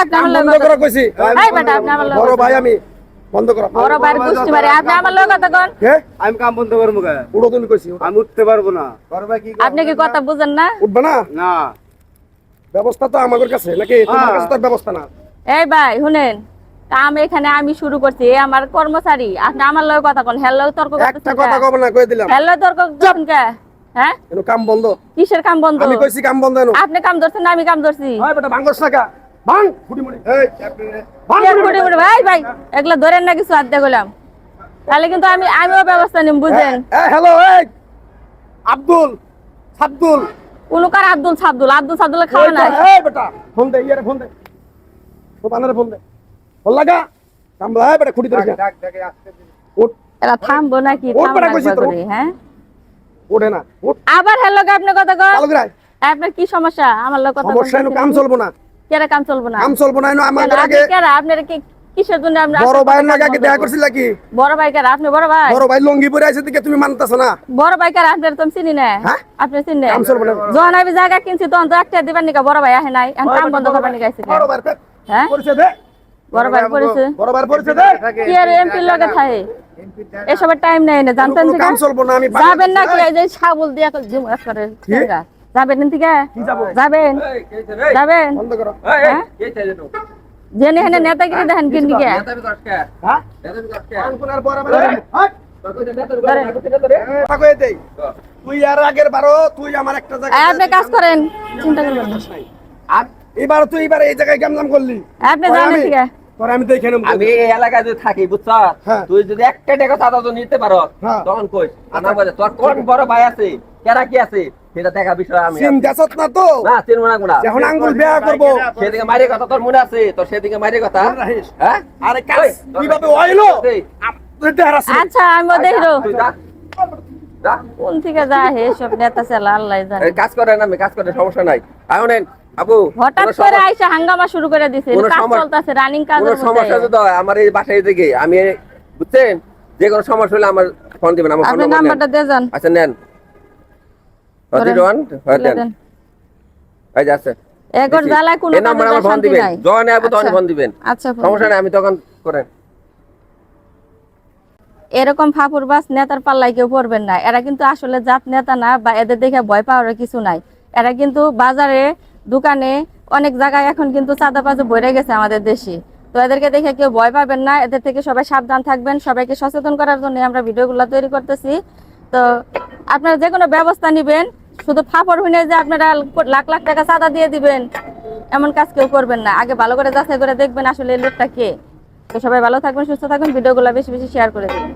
আপনি আমার বন্ধ লগে করো কইছি এই বেটা আপনি আমার লগে বড় ভাই আমি বন্ধ করো বড় ভাই গুষ্টি মারে আপনি আমার লগে কথা কোন কে আমি কাম বন্ধ করবো কে? উড়ো তুমি কইছি আমি উঠতে পারবো না। বড় ভাই কি আপনি কি কথা বুঝেন না উঠবে না না ব্যবস্থা তো আমাদের কাছে নাকি তোমার কাছে তো ব্যবস্থা না এই ভাই শুনেন কাম এখানে আমি শুরু করছি এ আমার কর্মচারী আপনি আমার লগে কথা কোন হ্যালো তর্ক একটা করতেছেন কথা কব না কই দিলাম হ্যালো তর্ক করতেছেন কে হ্যাঁ এনো কাম বন্ধ কিসের কাম বন্ধ আমি কইছি কাম বন্ধ এনো আপনি কাম ধরছেন না আমি কাম ধরছি হয় বেটা ভাঙস টাকা ভাঙ ফুটি মুড়ি এই ভাঙ কে ফুটে ফুটে ভাই ভাই এগুলা ধরেন না কিছু আদ্যা গেলাম তাহলে কিন্তু আমিও ব্যবস্থা নিম বুঝেন এই হ্যালো এই আব্দুল সাব্দুল কোন কার আব্দুল সাব্দুল খাওয়া নাই এই বেটা ফোন দে ইয়ারে ফোন দে তো বানারে ফোন দে ফোন লাগা কাম লাই বেটা খুঁটি ধরে ডাক ডাকে আসতে দিন। উঠ এরা থামবো নাকি ওর থাম পাড়া লাগবে কইছি তো। করে, হ্যাঁ ওঠে না উঠ আবার হ্যালো কে আপনি কথা কর চালু করাই আপনার কি সমস্যা আমার লোক কথা সমস্যা এনো কাম চলবো না কেরা কাম চলবে না কাম চলবো না এনো আমাদের কেন, আপনি আগে কেরা আপনার কি কিসের জন্য আমরা বড় আপনার ভাইয়ের কাম নাকি আগে বন্ধ দেখা করবো? করছিল কি বড় ভাই কেরা আপনি বড় ভাই বড় ভাই লঙ্গি পরে আছে দিকে তুমি মানতাছ না বড় ভাই কেরা আপনার তো আমি চিনি না হ্যাঁ? আপনি চিনি কাম চলবে না। যখন আমি জায়গা কিনছি তখন তো একটা দিবার নিকা বড় ভাই আহে নাই এখন কাম বন্ধ করবার নিকা আইছে বড় ভাইয়ের পেট হ্যাঁ পরিচয় দে বড় ভাই পড়েছে বড় ভাইয়ের পরিচয় দে কি আর এমপির লগে থাকে এসবের টাইম নেই না জানতেন কোনো ঠিক কাম চলবো না আমি যাবেন না কি এই যে ছাগল দিয়া জিম করে ঠেঙ্গা যাবেন না ঠিক কি যাবো যাবেন যাবেন বন্ধ করো হ্যাঁ জেনে হেনে নেতাগিরি দেখেন কি নিকে হ্যাঁ কোনার বড় ভাই হাট কথা কই দেই তুই আর আগের বারো তুই আমার একটা জায়গা আপনি কাজ করেন চিন্তা করবেন না আর এবার তুই এবার এই জায়গায় কেমন করলি আপনি পরে জানেন আমি- ঠিক আছে পরে আমি দেখে নেব আমি এই এলাকায় যদি থাকি বুঝছ হ্যাঁ। তুই যদি একটা টাকা চাঁদা তো নিতে পারো হ্যাঁ। তখন কই আমার বলে তোর কোন বড় ভাই আছে কেরা কি আছে সেটা দেখা বিষয় আমি সিম দেশত না তো না চিনব না গুণা যখন আঙ্গুল বেয়া করব সেদিকে মারি কথা তোর মনে আছে তোর সেদিকে মারি কথা মনে রাখিস। হ্যাঁ আরে কাজ ওই, কিভাবে হইলো এই, তুই দেখার আছে আচ্ছা আমিও দেখো তুই যা, যা। কোন থেকে যায় হে সব নেতা চালা আল্লাহ জানে এই কাজ করে না আমি কাজ করে সমস্যা নাই আয় নেন আপু হঠাৎ কোনো করে সমস্যা- আইসা হাঙ্গামা শুরু করে দিছে কোনো কাজ সমস্যা- চলতেছে রানিং কাজ কোনো সমস্যা যদি হয় আমার এই বাসায় দিকে আমি বুঝছেন যে কোনো সমস্যা হলে আমার ফোন দিবেন আমার ফোন আপনি নম্বর নাম্বারটা দিয়ে যান আচ্ছা নেন ধরেন। 01 হ্যাঁ তুলে দেন দেন। এই যে আছে এগর জ্বালায় কোনো এই নাম্বার কাজে আমার ফোন শান্তি দিবেন নাই। যখন আসবো তখন আচ্ছা। ফোন দিবেন আচ্ছা ফোন সমস্যা দিন। নাই আমি তখন করেন এরকম ফাপুর বাস নেতার পাল্লায় কেউ পড়বেন না এরা কিন্তু আসলে জাত নেতা না বা এদের দেখে ভয় পাওয়ার কিছু নাই এরা কিন্তু বাজারে দোকানে অনেক জায়গায় এখন কিন্তু চাঁদাবাজি বইরে গেছে আমাদের দেশে তো এদেরকে দেখে কেউ ভয় পাবেন না এদের থেকে সবাই সাবধান থাকবেন সবাইকে সচেতন করার জন্য আমরা ভিডিওগুলো তৈরি করতেছি তো আপনারা যে কোনো ব্যবস্থা নেবেন শুধু ফাপড় হইনে যে আপনারা লাখ লাখ টাকা চাঁদা দিয়ে দিবেন এমন কাজ কেউ করবেন না আগে ভালো করে যাচাই করে দেখবেন আসলে এই লোকটা কে তো সবাই ভালো থাকবেন সুস্থ থাকবেন ভিডিওগুলো বেশি বেশি শেয়ার করে দিবেন